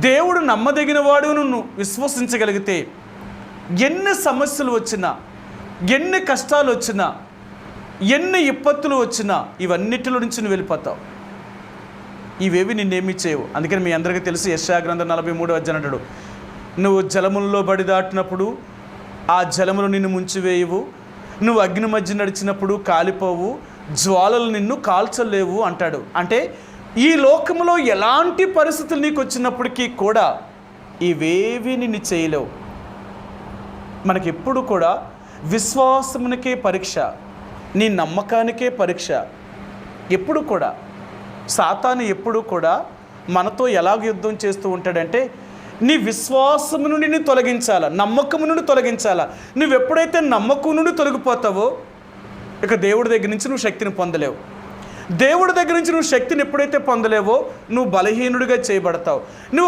దేవుడు నమ్మదగిన వాడు నువ్వు విశ్వసించగలిగితే ఎన్ని సమస్యలు వచ్చినా, ఎన్ని కష్టాలు వచ్చినా, ఎన్ని ఇబ్బందులు వచ్చినా ఇవన్నిటిలో నుంచి నువ్వు వెళ్ళిపోతావు. ఇవేవి నిన్నేమీ చేయవు. అందుకని మీ అందరికీ తెలుసు యెషయా గ్రంథం 43వ అధ్యాయం అంటాడు, నువ్వు జలములలో బడి దాటినప్పుడు ఆ జలములు నిన్ను ముంచివేయవు, నువ్వు అగ్ని మధ్య నడిచినప్పుడు కాలిపోవు, జ్వాలలు నిన్ను కాల్చలేవు అంటాడు. అంటే ఈ లోకంలో ఎలాంటి పరిస్థితులు నీకు వచ్చినప్పటికీ కూడా ఇవేవి నిన్ను చేయలేవు. మనకెప్పుడు కూడా విశ్వాసమునికే పరీక్ష, నీ నమ్మకానికే పరీక్ష. ఎప్పుడు కూడా సాతాను ఎప్పుడు కూడా మనతో ఎలాగ యుద్ధం చేస్తూ ఉంటాడంటే నీ విశ్వాసము నుండి నిన్ను తొలగించాలా, నమ్మకము నుండి తొలగించాలా. నువ్వు ఎప్పుడైతే నమ్మకం నుండి తొలగిపోతావో ఇక దేవుడి దగ్గర నుంచి నువ్వు శక్తిని పొందలేవు. దేవుడి దగ్గర నుంచి నువ్వు శక్తిని ఎప్పుడైతే పొందలేవో నువ్వు బలహీనుడిగా చేయబడతావు. నువ్వు